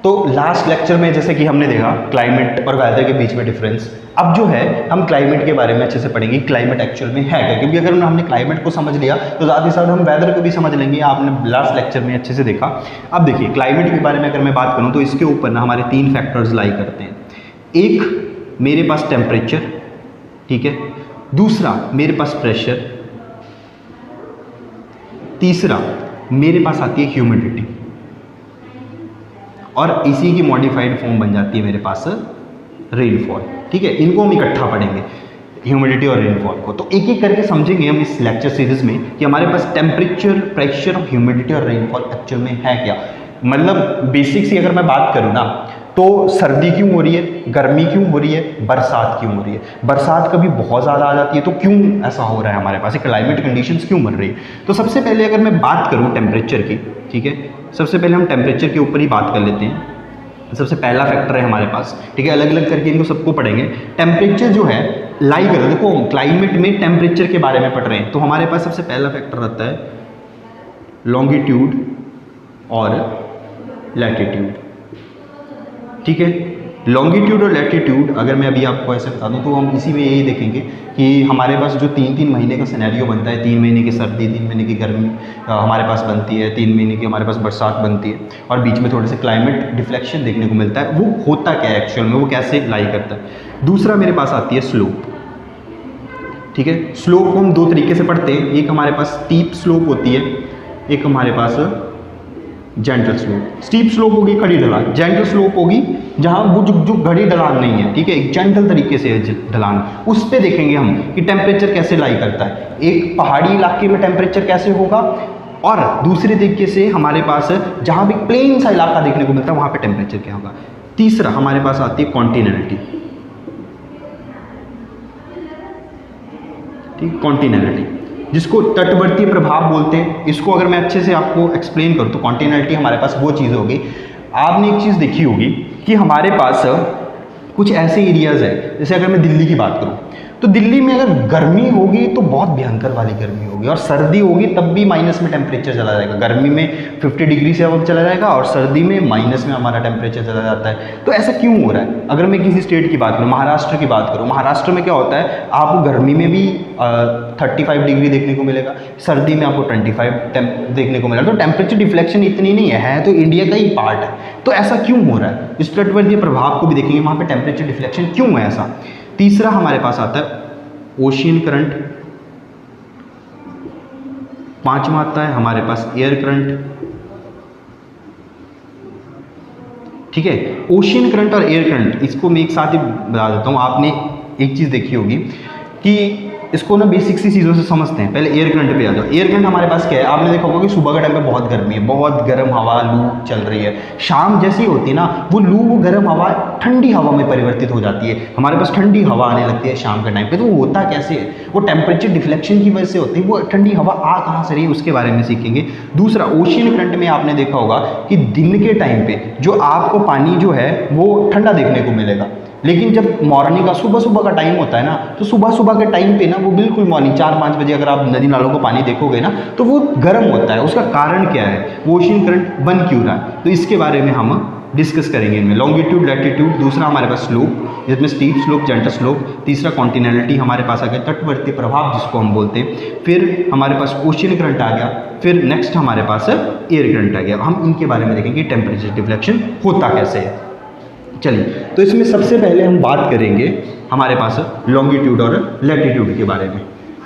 तो last lecture में जैसे कि हमने देखा क्लाइमेट और वेदर के बीच में डिफरेंस। अब जो है हम क्लाइमेट के बारे में अच्छे से पढ़ेंगे, क्लाइमेट एक्चुअल में है क्या, क्योंकि अगर हमने क्लाइमेट को समझ लिया तो साथ ही साथ हम वेदर को भी समझ लेंगे। आपने लास्ट लेक्चर में अच्छे से देखा। अब देखिए क्लाइमेट के बारे में अगर मैं बात करूँ तो इसके ऊपर ना हमारे 3 फैक्टर्स लाई करते हैं। एक मेरे पास टेम्परेचर, ठीक है, दूसरा मेरे पास प्रेशर, तीसरा मेरे पास आती है ह्यूमिडिटी, और इसी की मॉडिफाइड फॉर्म बन जाती है मेरे पास रेनफॉल। ठीक है, इनको हम इकट्ठा पढ़ेंगे, ह्यूमिडिटी और रेनफॉल को। तो एक एक करके समझेंगे हम इस लेक्चर सीरीज में कि हमारे पास टेम्परेचर, प्रेशर, ह्यूमिडिटी और रेनफॉल एक्चुअल में है क्या। मतलब बेसिक सी अगर मैं बात करूँ ना तो सर्दी क्यों हो रही है, गर्मी क्यों हो रही है, बरसात क्यों हो रही है, बरसात कभी बहुत ज़्यादा आ जाती है तो क्यों ऐसा हो रहा है, हमारे पास क्लाइमेट कंडीशंस क्यों बन रही है। तो सबसे पहले अगर मैं बात करूँ टेम्परेचर की, ठीक है, सबसे पहले हम टेम्परेचर के ऊपर ही बात कर लेते हैं। सबसे पहला फैक्टर है हमारे पास, ठीक है, अलग अलग करके इनको सबको पढ़ेंगे। टेम्परेचर जो है लाई करो, देखो क्लाइमेट में टेम्परेचर के बारे में पढ़ रहे हैं तो हमारे पास सबसे पहला फैक्टर रहता है लॉन्गिट्यूड और लैटिट्यूड। ठीक है, लॉन्गिट्यूड और लैटिट्यूड अगर मैं अभी आपको ऐसे बता दूं तो हम इसी में यही देखेंगे कि हमारे पास जो 3-3 महीने का सिनेरियो बनता है, 3 महीने की सर्दी, 3 महीने की गर्मी हमारे पास बनती है, 3 महीने की हमारे पास बरसात बनती है, और बीच में थोड़े से क्लाइमेट डिफ्लेक्शन देखने को मिलता है। वो होता क्या है एक्चुअल में, वो कैसे लाई करता है। दूसरा मेरे पास आती है स्लोप। ठीक है, स्लोप को हम 2 तरीके से पढ़ते हैं, एक हमारे पास स्टीप स्लोप होती है, एक हमारे पास जेंटल स्लोप। स्टीप स्लोप होगी खड़ी ढलान, जेंटल स्लोप होगी जहां वो जो घड़ी ढलान नहीं है, ठीक है, एक जेंटल तरीके से ढलान, उस पे देखेंगे हम कि टेम्परेचर कैसे लाई करता है। एक पहाड़ी इलाके में टेम्परेचर कैसे होगा, और दूसरे तरीके से हमारे पास जहां भी प्लेन सा इलाका देखने को मिलता है वहां पे टेम्परेचर क्या होगा। तीसरा हमारे पास आती है कॉन्टिनेंटली, ठीक, कॉन्टिनेंटली जिसको तटवर्ती प्रभाव बोलते हैं। इसको अगर मैं अच्छे से आपको एक्सप्लेन करूँ तो कॉन्टिनेंटली हमारे पास वो चीज़ होगी, आपने एक चीज़ देखी होगी कि हमारे पास कुछ ऐसे एरियाज़ है, जैसे अगर मैं दिल्ली की बात करूँ तो दिल्ली में अगर गर्मी होगी तो बहुत भयंकर वाली गर्मी होगी, और सर्दी होगी तब भी माइनस में टेम्परेचर चला जाएगा। गर्मी में 50 डिग्री से अब चला जाएगा और सर्दी में माइनस में हमारा टेम्परेचर चला जाता है। तो ऐसा क्यों हो रहा है। अगर मैं किसी स्टेट की बात करूँ, महाराष्ट्र की बात करूँ, महाराष्ट्र में क्या होता है, आपको गर्मी में भी 35 डिग्री देखने को मिलेगा, सर्दी में आपको 25 देखने को मिलेगा। तो टेम्परेचर डिफ्लेक्शन इतनी नहीं है तो इंडिया का ही पार्ट है। तो ऐसा क्यों हो रहा है, इस तटवर्तीय प्रभाव को भी देखेंगे, वहाँ पे टेम्परेचर डिफ्लेक्शन क्यों है ऐसा। तीसरा हमारे पास आता है ओशियन करंट, पांचवा आता है हमारे पास एयर करंट। ठीक है, ओशियन करंट और एयर करंट इसको मैं एक साथ ही बता देता हूँ। आपने एक चीज़ देखी होगी कि इसको ना बेसिक सी चीज़ों से समझते हैं। पहले एयर करंट पे आ जाओ। एयर करंट हमारे पास क्या है, आपने देखा होगा कि सुबह के टाइम पे बहुत गर्मी है, बहुत गर्म हवा, लू चल रही है। शाम जैसी होती है ना, वो लू, वो गर्म हवा ठंडी हवा में परिवर्तित हो जाती है, हमारे पास ठंडी हवा आने लगती है शाम के टाइम पे। तो वो होता कैसे है, वो टेम्परेचर डिफ्लेक्शन की वजह से होती है। वो ठंडी हवा आ कहाँ से रही है उसके बारे में सीखेंगे। दूसरा ओशियन करंट में आपने देखा होगा कि दिन के टाइम पे जो आपको पानी जो है वो ठंडा देखने को मिलेगा, लेकिन जब मॉर्निंग का सुबह का टाइम होता है ना, तो सुबह के टाइम पे ना वो बिल्कुल मॉर्निंग 4-5 बजे अगर आप नदी नालों को पानी देखोगे ना तो वो गर्म होता है। उसका कारण क्या है, वो ओशियन करंट बन क्यों रहा है, तो इसके बारे में हम डिस्कस करेंगे इनमें। लॉन्गिट्यूड, लैटिट्यूड, दूसरा हमारे पास स्लोप जिसमें स्टीप स्लोप, जेंटल स्लोप, तीसरा कॉन्टिनेंटलिटी हमारे पास आ गया, तटवर्ती प्रभाव जिसको हम बोलते हैं, फिर हमारे पास ओशियन करंट आ गया, फिर नेक्स्ट हमारे पास एयर करंट आ गया। हम इनके बारे में देखेंगे टेम्परेचर डिफ्लेक्शन होता कैसे है। चलिए, तो इसमें सबसे पहले हम बात करेंगे हमारे पास लॉन्गिट्यूड और लैटिट्यूड के बारे में।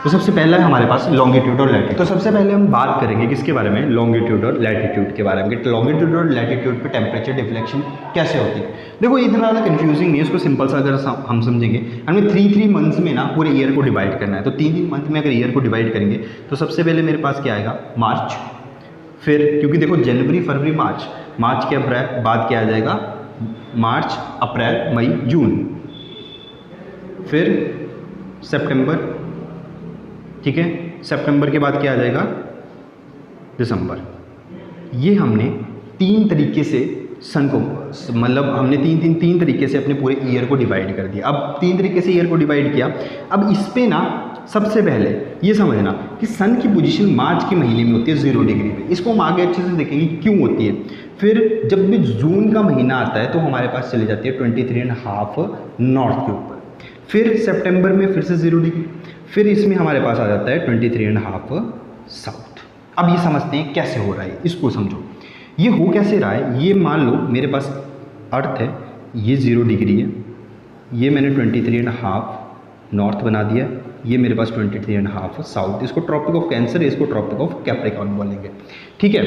तो सबसे पहला है हमारे पास लॉन्गिट्यूड और लैटिट्यूड। तो सबसे पहले हम बात करेंगे किसके बारे में, लॉन्गिट्यूड और लैटिट्यूड के बारे में, कि लॉन्गिट्यूड और लैटिट्यूड पे टेम्परेचर डिफ्लेक्शन कैसे होती है। देखो ये इतना ज़्यादा कंफ्यूजिंग नहीं है, इसको सिंपल सा अगर हम समझेंगे, हमें 3 मंथ्स में ना पूरे ईयर को डिवाइड करना है। तो 3 मंथ में अगर ईयर को डिवाइड करेंगे तो सबसे पहले मेरे पास क्या आएगा, मार्च। फिर क्योंकि देखो जनवरी, फरवरी, मार्च के बाद क्या आ जाएगा, मार्च, अप्रैल, मई, जून, फिर सितंबर। ठीक है, सितंबर के बाद क्या आ जाएगा, दिसंबर। ये हमने 3 तरीके से सन को, मतलब हमने तीन तरीके से अपने पूरे ईयर को डिवाइड कर दिया। अब 3 तरीके से ईयर को डिवाइड किया। अब इस पे ना सबसे पहले ये समझना कि सन की पोजीशन मार्च के महीने में होती है 0 डिग्री पे। इसको हम आगे अच्छे से देखेंगे क्यों होती है। फिर जब भी जून का महीना आता है तो हमारे पास चली जाती है 23.5 नॉर्थ के ऊपर। फिर सितंबर में फिर से 0 डिग्री, फिर इसमें हमारे पास आ जाता है 23.5 साउथ। अब ये समझते हैं कैसे हो रहा है, इसको समझो। ये हो कैसे रहा है, ये मान लो मेरे पास अर्थ है, ये 0 डिग्री है, ये मैंने 23.5 नॉर्थ बना दिया, ये मेरे पास 23.5 साउथ। इसको ट्रॉपिक ऑफ कैंसर, इसको ट्रॉपिक ऑफ कैप्रिकॉर्न बोलेंगे। ठीक है,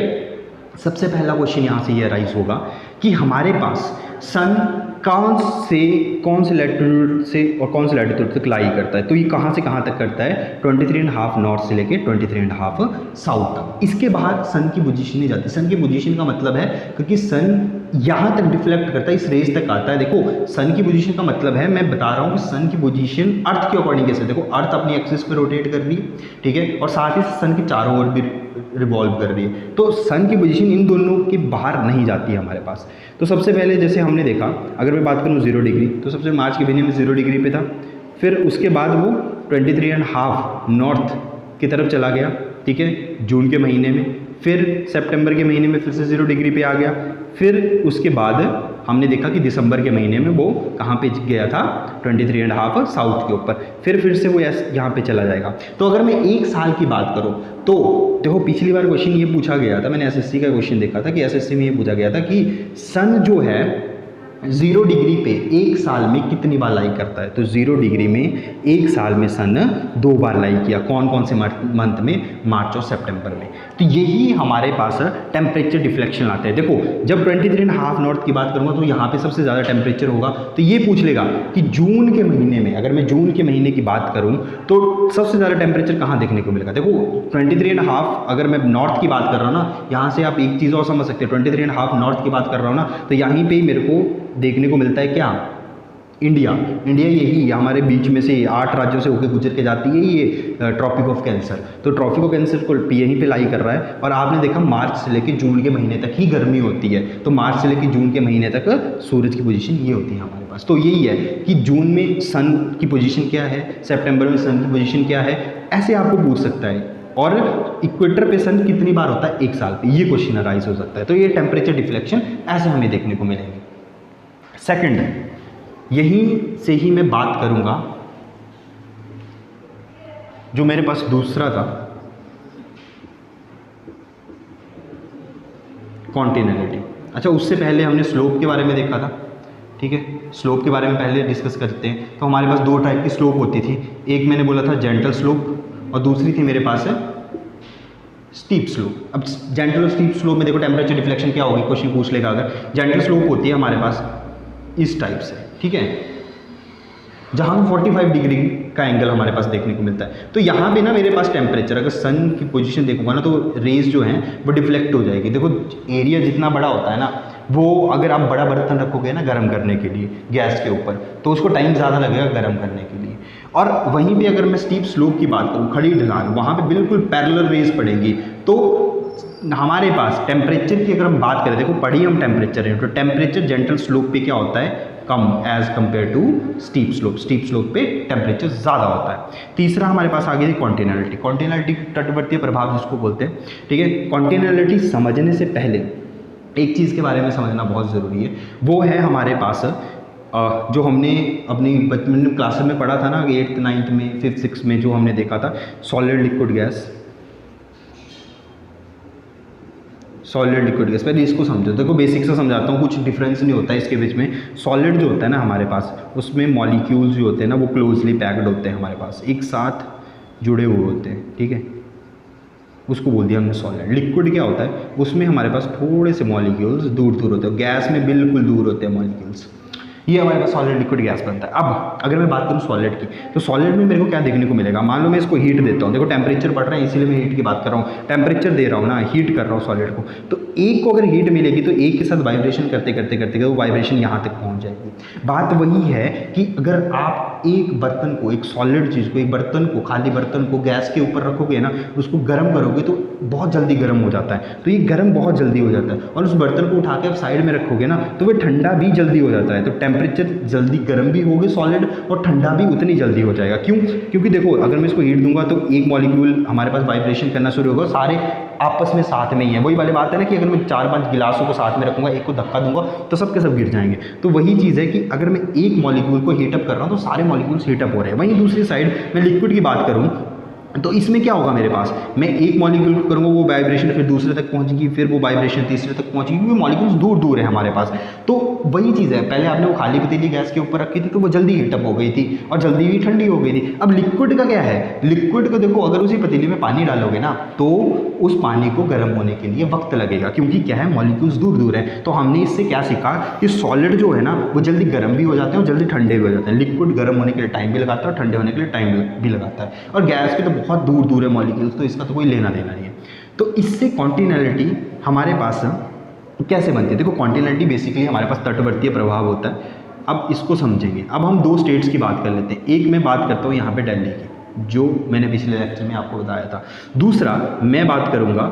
सबसे पहला क्वेश्चन यहाँ से ये राइज होगा कि हमारे पास सन कौन से लैटिट्यूड से और कौन से लैटिट्यूड तक लाई करता है। तो ये कहाँ से कहाँ तक करता है, 23.5 नॉर्थ से लेके 23.5 साउथ तक। इसके बाहर सन की पोजीशन नहीं जाती। सन की पोजीशन का मतलब है क्योंकि सन यहाँ तक डिफ्लेक्ट करता है, इस रेंज तक आता है। देखो सन की पोजीशन का मतलब है, मैं बता रहा हूँ कि सन की पोजीशन अर्थ के अकॉर्डिंग कैसे। देखो अर्थ अपनी एक्सिस पे रोटेट कर रही है, ठीक है, और साथ ही सन के चारों ओर भी रिवॉल्व कर रही है। तो सन की पोजीशन इन दोनों के बाहर नहीं जाती है हमारे पास। तो सबसे पहले जैसे हमने देखा, अगर मैं बात करूँ 0 डिग्री, तो सबसे मार्च के महीने में 0 डिग्री पे था। फिर उसके बाद वो 23.5 नॉर्थ की तरफ चला गया, ठीक है, जून के महीने में। फिर सितंबर के महीने में फिर से 0 डिग्री पे आ गया। फिर उसके बाद हमने देखा कि दिसंबर के महीने में वो कहाँ पे गया था, 23.5 साउथ के ऊपर। फिर से वो यहाँ पे चला जाएगा। तो अगर मैं एक साल की बात करूँ तो देखो पिछली बार क्वेश्चन ये पूछा गया था, मैंने एसएससी का क्वेश्चन देखा था कि एसएससी में ये पूछा गया था कि सन जो है 0 डिग्री पे एक साल में कितनी बार लाई करता है। तो 0 डिग्री में एक साल में सन 2 बार लाई किया। कौन कौन से मंथ में, मार्च और सितंबर में। तो यही हमारे पास टेम्परेचर डिफ्लेक्शन आते हैं। देखो जब 23.5 नॉर्थ की बात करूँगा तो यहाँ पे सबसे ज़्यादा टेम्परेचर होगा। तो ये पूछ लेगा कि जून के महीने में, अगर मैं जून के महीने की बात करूँ तो सबसे ज़्यादा टेम्परेचर कहाँ देखने को मिलेगा। देखो 23.5 अगर मैं नॉर्थ की बात कर रहा हूँ ना, यहाँ से आप एक चीज़ और समझ सकते हैं। 23.5 नॉर्थ की बात कर रहा हूँ ना, तो यहीं पर ही मेरे को देखने को मिलता है क्या, इंडिया यही हमारे बीच में से 8 राज्यों से होकर गुजर के जाती है ये ट्रॉपिक ऑफ कैंसर। तो ट्रॉपिक ऑफ कैंसर को यहीं पे लाई कर रहा है। और आपने देखा मार्च से लेकर जून के महीने तक ही गर्मी होती है। तो मार्च से लेकर जून के महीने तक सूरज की पोजीशन ये होती है हमारे पास। तो यही है कि जून में सन की पोजीशन क्या है, सितंबर में सन की पोजीशन क्या है, ऐसे आपको पूछ सकता है। और इक्वेटर पे सन कितनी बार होता है एक साल पे, ये क्वेश्चन राइज हो सकता है। तो ये टेम्परेचर डिफ्लेक्शन ऐसे हमें देखने को मिलेंगे। सेकंड, यहीं से ही मैं बात करूंगा जो मेरे पास दूसरा था, कॉन्टिनेंटलिटी। अच्छा, उससे पहले हमने स्लोप के बारे में देखा था, ठीक है। स्लोप के बारे में पहले डिस्कस करते हैं। तो हमारे पास 2 टाइप की स्लोप होती थी। एक मैंने बोला था जेंटल स्लोप और दूसरी थी मेरे पास है स्टीप स्लोप। अब जेंटल और स्टीप स्लोप में देखो टेम्परेचर डिफ्लेक्शन क्या होगी, क्वेश्चन पूछ लेगा। अगर जेंटल स्लोप होती है हमारे पास इस टाइप से, ठीक है, जहाँ 45 डिग्री का एंगल हमारे पास देखने को मिलता है। तो यहाँ पे ना मेरे पास टेम्परेचर, अगर सन की पोजीशन देखूंगा ना तो रेज जो हैं वो डिफ्लेक्ट हो जाएगी। देखो एरिया जितना बड़ा होता है ना, वो अगर आप बड़ा बर्तन रखोगे ना गर्म करने के लिए गैस के ऊपर, तो उसको टाइम ज़्यादा लगेगा गर्म करने के लिए। और वहीं पे अगर मैं स्टीप स्लोप की बात करूँ, खड़ी ढलान, वहाँ पे बिल्कुल पैरेलल रेज पड़ेगी। तो हमारे पास टेम्परेचर की अगर हम बात करें, देखो पढ़ी हम टेम्परेचर है, तो टेम्परेचर जेंटल स्लोप पे क्या होता है, कम as compare to steep slope. Steep slope पे टेम्परेचर ज़्यादा होता है। तीसरा हमारे पास आगे थी कॉन्टिनेंटलिटी। कॉन्टिनेंटलिटी तटवर्तीय प्रभाव जिसको बोलते हैं, ठीक है। कॉन्टिनेंटलिटी समझने से पहले एक चीज़ के बारे में समझना बहुत ज़रूरी है। वो है हमारे पास जो हमने अपनी बचपन क्लास में पढ़ा था ना, 8th 9th में 5th 6th में जो हमने देखा था, solid liquid gas. Solid liquid gas, पहले इसको समझो। देखो बेसिक से समझाता हूँ, कुछ डिफरेंस नहीं होता है इसके बीच में। सॉलिड जो होता है ना हमारे पास, उसमें मॉलिक्यूल्स जो होते हैं ना वो क्लोजली पैक्ड होते हैं, हमारे पास एक साथ जुड़े हुए होते हैं, ठीक है, उसको बोल दिया हमने सॉलिड। लिक्विड क्या होता है, उसमें हमारे पास थोड़े से मॉलिक्यूल्स दूर दूर होते हैं, गैस में बिल्कुल दूर होते हैं मॉलिक्यूल्स। ये हमारे पास सॉलिड लिक्विड गैस बनता है। अब अगर मैं बात करूँ सॉलिड की, तो सॉलिड में मेरे को क्या देखने को मिलेगा, मान लो मैं इसको हीट देता हूँ। देखो टेम्परेचर बढ़ रहा है इसीलिए मैं हीट की बात कर रहा हूँ, टेम्परेचर दे रहा हूँ ना, हीट कर रहा हूँ सॉलिड को। तो एक को अगर हीट मिलेगी तो एक के साथ वाइब्रेशन करते करते करते वो वाइब्रेशन यहाँ तक पहुँच जाएगी। बात वही है कि अगर आप आप एक बर्तन को, एक सॉलिड चीज़ को, एक बर्तन को, खाली बर्तन को गैस के ऊपर रखोगे ना, उसको गर्म करोगे तो बहुत जल्दी गर्म हो जाता है। तो ये गर्म बहुत जल्दी हो जाता है, और उस बर्तन को उठा के आप साइड में रखोगे ना तो वो ठंडा भी जल्दी हो जाता है। तो टेम्परेचर जल्दी गर्म भी होगे सॉलिड, और ठंडा भी उतनी जल्दी हो जाएगा। क्यों? क्योंकि देखो अगर मैं इसको हीट दूंगा तो एक मॉलिक्यूल हमारे पास वाइब्रेशन करना शुरू होगा, सारे आपस में साथ में ही है। वही वाली बात है ना कि अगर मैं 4-5 गिलासों को साथ में रखूंगा, एक को धक्का दूंगा तो सब के सब गिर जाएंगे। तो वही चीज़ है कि अगर मैं एक मॉलिक्यूल को हीटअप कर रहा हूँ तो सारे मॉलिक्यूल्स हीटअप हो रहे हैं। वहीं दूसरी साइड मैं लिक्विड की बात करूँ तो इसमें क्या होगा, मेरे पास मैं एक मॉलिक्यूल को करूँगा, वो वाइब्रेशन फिर दूसरे तक पहुँचेगी, फिर वो वाइब्रेशन तीसरे तक पहुँचेगी, क्योंकि मॉलिक्यूल्स दूर दूर है हमारे पास। तो वही चीज़ है, पहले आपने वो खाली पतीली गैस के ऊपर रखी थी तो वो जल्दी हीटअप हो गई थी और जल्दी भी ठंडी हो गई थी। अब लिक्विड का क्या है, लिक्विड को देखो अगर उसी पतीली में पानी डालोगे ना तो उस पानी को गर्म होने के लिए वक्त लगेगा, क्योंकि क्या है मॉलिक्यूल्स दूर दूर है। तो हमने इससे क्या सीखा कि सॉलिड जो है ना वो जल्दी गर्म भी हो जाते हैं और जल्दी ठंडे भी हो जाते हैं। लिक्विड गर्म होने के लिए टाइम भी लगाता है और ठंडे होने के लिए टाइम भी लगाता है, और गैस के तो बहुत दूर दूर है मॉलिक्यूल्स, तो इसका तो कोई लेना देना नहीं है। तो इससे कॉन्टिनेलिटी हमारे पास कैसे बनती है, देखो कॉन्टिनेलिटी बेसिकली हमारे पास तटवर्तीय प्रभाव होता है। अब इसको समझेंगे। अब हम दो स्टेट्स की बात कर लेते हैं। एक मैं बात करता हूँ यहाँ पे दिल्ली की, जो मैंने पिछले लेक्चर में आपको बताया था। दूसरा मैं बात करूँगा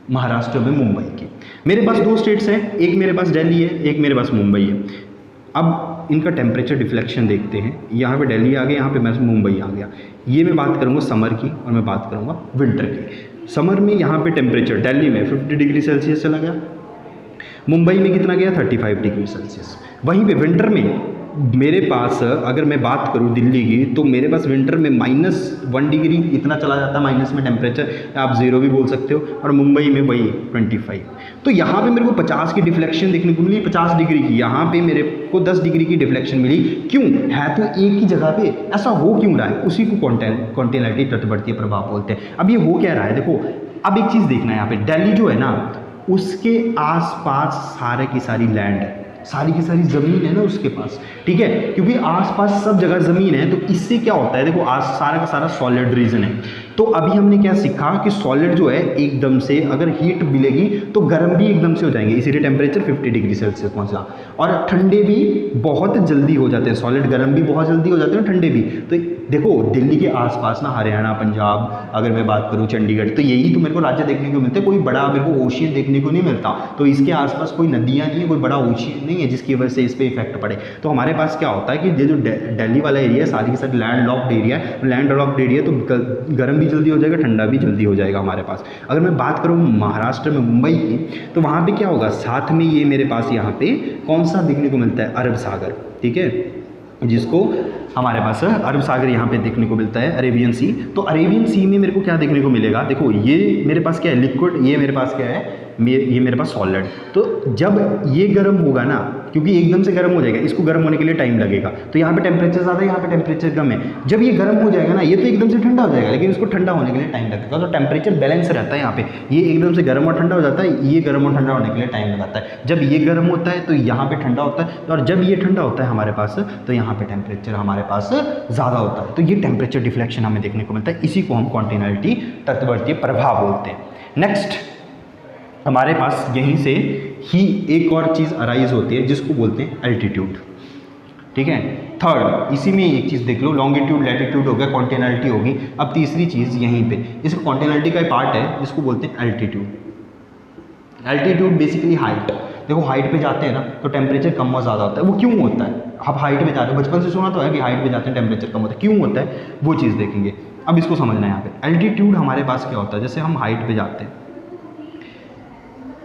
महाराष्ट्र में मुंबई की। मेरे पास दो स्टेट्स हैं, एक मेरे पास दिल्ली है, एक मेरे पास मुंबई है। अब इनका टेम्परेचर डिफ्लेक्शन देखते हैं। यहाँ पे दिल्ली आ गया, यहाँ पे मैं मुंबई आ गया। ये मैं बात करूँगा समर की और मैं बात करूँगा विंटर की। समर में यहाँ पे टेम्परेचर दिल्ली में 50 डिग्री सेल्सियस चला गया, मुंबई में कितना गया 35 डिग्री सेल्सियस। वहीं पे विंटर में मेरे पास अगर मैं बात करूं दिल्ली की तो मेरे पास विंटर में -1 डिग्री इतना चला जाता है माइनस में टेम्परेचर, आप 0 भी बोल सकते हो, और मुंबई में वही 25। तो यहाँ पे मेरे को 50 की डिफ्लेक्शन देखने को मिली, 50 डिग्री की। यहाँ पे मेरे को 10 डिग्री की डिफ्लेक्शन मिली। क्यों है? तो एक ही जगह पे ऐसा हो क्यों रहा है, उसी को कॉन्टिनेलिटी तटवर्तीय प्रभाव बोलते हैं। अब ये हो क्या रहा है, देखो अब एक चीज़ देखना है यहाँ पे, दिल्ली जो है ना उसके आसपास सारे की सारी लैंड है, सारी की सारी ज़मीन है ना उसके पास, ठीक है, क्योंकि आसपास सब जगह ज़मीन है। तो इससे क्या होता है, देखो आज सारा का सारा सॉलिड रीजन है। तो अभी हमने क्या सीखा कि सॉलिड जो है एकदम से अगर हीट मिलेगी तो गर्म भी एकदम से हो जाएंगे, इसीलिए टेम्परेचर 50 डिग्री सेल्सियस पहुंचा, और ठंडे भी बहुत जल्दी हो जाते हैं। सॉलिड गर्म भी बहुत जल्दी हो जाते हैं, ठंडे भी। तो देखो दिल्ली के आसपास ना हरियाणा, पंजाब, अगर मैं बात करूँ चंडीगढ़, तो यही तो मेरे को राज्य देखने को मिलते हैं। कोई बड़ा मेरे को ओशियन देखने को नहीं मिलता। तो इसके आसपास कोई नदियाँ नहीं है, कोई बड़ा ओशियन नहीं है जिसकी वजह से इस पर इफेक्ट पड़े। तो हमारे पास क्या होता है कि ये जो दिल्ली वाला एरिया है सारी के सारी लैंड लॉक्ड एरिया है। लैंड लॉक्ड एरिया तो गर्म भी जल्दी हो जाएगा, ठंडा भी जल्दी हो जाएगा हमारे पास। अगर मैं बात करूँ महाराष्ट्र में मुंबई की, तो वहाँ पे क्या होगा, साथ में ये मेरे पास यहाँ पे कौन सा देखने को मिलता है, अरब सागर, ठीक है, जिसको हमारे पास अरब सागर यहाँ पे देखने को मिलता है, अरेबियन सी। तो अरेबियन सी में मेरे को क्या देखने को मिलेगा, देखो ये मेरे पास क्या है लिक्विड, ये मेरे पास क्या है, ये मेरे पास सॉलिड। तो जब ये गर्म होगा ना, क्योंकि एकदम से गर्म हो जाएगा, इसको गर्म होने के लिए टाइम लगेगा। तो यहाँ पे टेम्परेचर ज़्यादा है, यहाँ पे टेम्परेचर कम है। जब ये गर्म हो जाएगा ना, ये तो एकदम से ठंडा हो जाएगा, लेकिन इसको ठंडा होने के लिए टाइम लगेगा। तो टेम्परेचर बैलेंस रहता है यहाँ पे, ये एकदम से गर्म और ठंडा हो जाता है, ये गर्म और ठंडा होने के लिए टाइम लगाता है। जब ये गर्म होता है तो यहाँ पे ठंडा होता है, और जब ये ठंडा होता है हमारे पास तो यहाँ पे टेम्परेचर हमारे पास ज़्यादा होता है। तो ये टेम्परेचर डिफ्लेक्शन हमें देखने को मिलता है, इसी को हम कॉन्टिनेलिटी तटवर्तीय प्रभाव बोलते हैं। नेक्स्ट हमारे पास यहीं से ही एक और चीज़ अराइज होती है जिसको बोलते हैं एल्टीट्यूड, ठीक है। थर्ड इसी में एक चीज़ देख लो, लॉन्गिट्यूड लैटिट्यूड हो गया, कॉन्टिनेलिटी होगी। अब तीसरी चीज़ यहीं पे, इसका कॉन्टिनेलिटी का पार्ट है जिसको बोलते हैं एल्टीट्यूड। Altitude basically height. देखो हाइट पे जाते हैं ना तो टेम्परेचर कम और ज़्यादा होता है। वो क्यों होता है, आप हाइट पे जा रहे हो, बचपन से सुना तो है कि हाइट पे जाते हैं टेम्परेचर कम होता है, क्यों होता है वो चीज़ देखेंगे। अब इसको समझना है यहाँ पे, एल्टीट्यूड हमारे पास क्या होता है, जैसे हम हाइट पे जाते हैं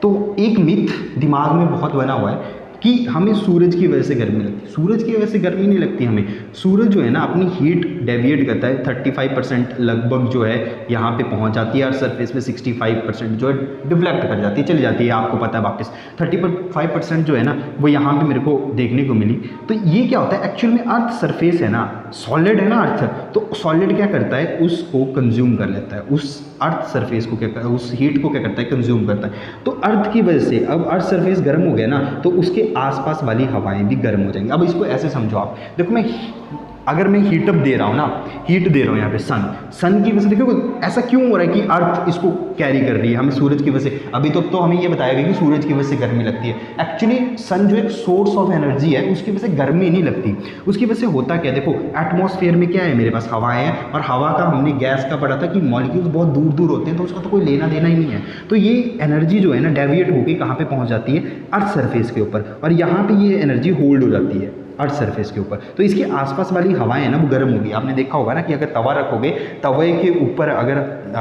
तो एक मिथ दिमाग में बहुत बना हुआ है कि हमें सूरज की वजह से गर्मी लगती है। सूरज की वजह से गर्मी नहीं लगती हमें। सूरज जो है ना अपनी हीट डेविएट करता है, 35% लगभग जो है यहाँ पे पहुँच जाती है, और सरफेस पे 65% जो है डिफ्लेक्ट कर जाती है, चली जाती है, आपको पता है वापस 35% जो है ना वो यहाँ पे मेरे को देखने को मिली। तो ये क्या होता है, एक्चुअल में अर्थ सरफेस है ना, सॉलिड है ना अर्थ, तो सॉलिड क्या करता है, उसको कंज्यूम कर लेता है, उस अर्थ सरफेस को क्या करता है, उस हीट को क्या करता है, कंज्यूम करता है। तो अर्थ की वजह से अब अर्थ सरफेस गर्म हो गया ना, तो उसके आसपास वाली हवाएं भी गर्म हो जाएंगी। अब इसको ऐसे समझो आप, देखो मैं अगर मैं हीटअप दे रहा हूँ ना, हीट दे रहा हूँ यहाँ पे सन की वजह से, देखो ऐसा क्यों हो रहा है कि अर्थ इसको कैरी कर रही है, हमें सूरज की वजह से, अभी तो हमें ये बताया गया कि सूरज की वजह से गर्मी लगती है। एक्चुअली सन जो एक सोर्स ऑफ एनर्जी है, उसकी वजह से गर्मी नहीं लगती। उसकी वजह से होता क्या है, देखो एटमॉस्फेयर में क्या है, मेरे पास हवाएं हैं, और हवा का हमने गैस का पढ़ा था कि मॉलिक्यूल्स बहुत दूर दूर होते हैं, तो उसका तो कोई लेना देना ही नहीं है। तो ये एनर्जी जो है ना डेविएट होकर कहाँ पे पहुँच जाती है, अर्थ सरफेस के ऊपर, और यहाँ पे ये एनर्जी होल्ड हो जाती है अर्थ सरफेस के ऊपर। तो इसके आसपास वाली हवाएं है ना वो गर्म होगी। आपने देखा होगा ना कि अगर तवा रखोगे, तवे के ऊपर अगर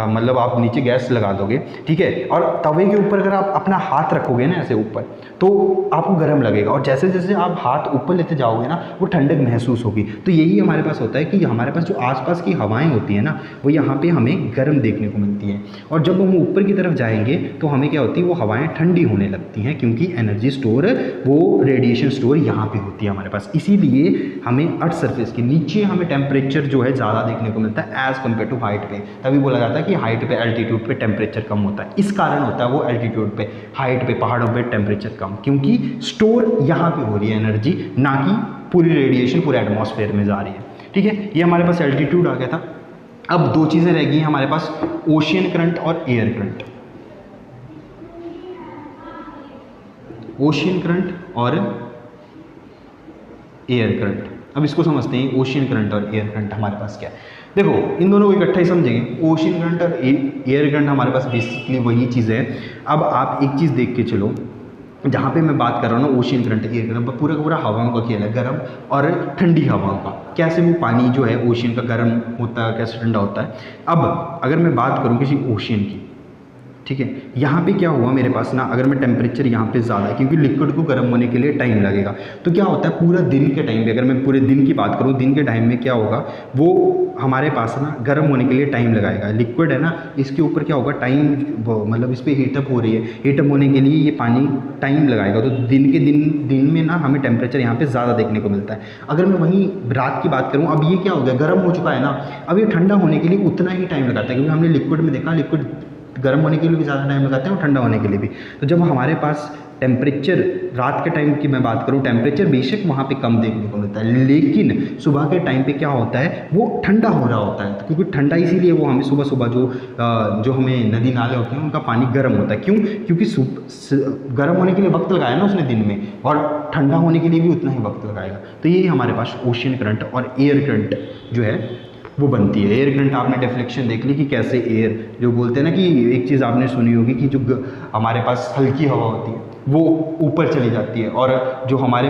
मतलब आप नीचे गैस लगा दोगे, ठीक है, और तवे के ऊपर अगर आप अपना हाथ रखोगे ना ऐसे ऊपर, तो आपको गर्म लगेगा, और जैसे जैसे आप हाथ ऊपर लेते जाओगे ना वो ठंडक महसूस होगी। तो यही हमारे पास होता है कि हमारे पास जो आसपास की हवाएं होती हैं ना, वो यहाँ पे हमें गर्म देखने को मिलती हैं, और जब हम ऊपर की तरफ जाएंगे तो हमें क्या होती है, वो हवाएं ठंडी होने लगती हैं, क्योंकि एनर्जी स्टोर, वो रेडिएशन स्टोर यहाँ पे होती है हमारे पास। इसीलिए हमें अर्थ सरफेस के नीचे हमें टेम्परेचर जो है ज़्यादा देखने को मिलता है एज़ कम्पेयर टू हाइट पे। तभी बोला जाता है कि हाइट पे, एल्टीट्यूड पे टेम्परेचर कम होता है। इस कारण होता है वो एल्टीट्यूड पे, हाइट पे, पहाड़ों पे टेम्परेचर कम, क्योंकि स्टोर यहाँ पे हो रही है एनर्जी, ना कि पूरी रेडिएशन पूरे एटमॉस्फेयर में जा रही है। ठीक है, ये हमारे पास एल्टीट्यूड आ गया था। अब दो चीज़ें रह गई हैं हमारे पास, ओशियन करंट और एयर करंट। ओशियन करंट और एयर करंट, अब इसको समझते हैं, ओशियन करंट और एयर करंट हमारे पास क्या है। देखो इन दोनों को इकट्ठा ही समझेंगे। ओशियन करंट और एयर करंट हमारे पास बेसिकली वही चीज़ है। अब आप एक चीज़ देख के चलो, जहाँ पे मैं बात कर रहा हूँ ना ओशियन करंट एयर करंट, पूरा का पूरा हवाओं का खेल है, गर्म और ठंडी हवाओं का। कैसे वो पानी जो है ओशियन का गर्म होता है, कैसे ठंडा होता है। अब अगर मैं बात करूँ किसी ओशियन की, ठीक है, यहाँ पे क्या हुआ मेरे पास ना, अगर मैं टेम्परेचर यहाँ पे ज़्यादा है, क्योंकि लिक्विड को गर्म होने के लिए टाइम लगेगा, तो क्या होता है पूरा दिन के टाइम पे, अगर मैं पूरे दिन की बात करूँ, दिन के टाइम में क्या होगा, वो हमारे पास ना गर्म होने के लिए टाइम लगाएगा। लिक्विड है ना, इसके ऊपर क्या होगा, टाइम मतलब इस पर हीटअप हो रही है, हीटअप होने के लिए ये पानी टाइम लगाएगा। तो दिन में ना हमें टेम्परेचर यहाँ पे ज़्यादा देखने को मिलता है। अगर मैं वहीं रात की बात करूँ, अब ये क्या हो गया, गर्म हो चुका है ना, अब ये ठंडा होने के लिए उतना ही टाइम लगाता है, क्योंकि हमने लिक्विड में देखा, लिक्विड गर्म होने के लिए भी ज़्यादा टाइम लगाते हैं और ठंडा होने के लिए भी। तो जब हमारे पास टेम्परेचर, रात के टाइम की मैं बात करूँ, टेम्परेचर बेशक वहाँ पे कम देखने को मिलता है, लेकिन सुबह के टाइम पे क्या होता है, वो ठंडा हो रहा होता है। क्योंकि ठंडा इसीलिए वो हमें सुबह सुबह जो हमें नदी नाले होते हैं उनका पानी गर्म होता है। क्यों? क्योंकि गर्म होने के लिए वक्त लगाया ना उसने दिन में, और ठंडा होने के लिए भी उतना ही वक्त लगाएगा। तो ये हमारे पास ओशियन करंट और एयर करंट जो है वो बनती है। एयर करंट आपने डेफिनेशन देख ली कि कैसे एयर, जो बोलते हैं ना कि एक चीज़ आपने सुनी होगी कि जो हमारे पास हल्की हवा होती है वो ऊपर चली जाती है, और जो हमारे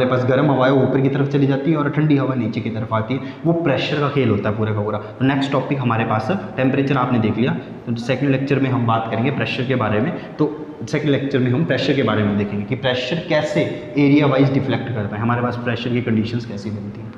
पास गर्म हवा है वो ऊपर की तरफ चली जाती है, और ठंडी हवा नीचे की तरफ आती है। वो प्रेशर का खेल होता है पूरा का पूरा। तो नेक्स्ट टॉपिक हमारे पास टेम्परेचर आपने देख लिया, तो सेकंड लेक्चर में हम बात करेंगे प्रेशर के बारे में। तो सेकंड लेक्चर में हम प्रेशर के बारे में देखेंगे कि प्रेशर कैसे एरिया वाइज डिफ्लेक्ट करता है, हमारे पास प्रेशर की कंडीशंस कैसी बनती हैं।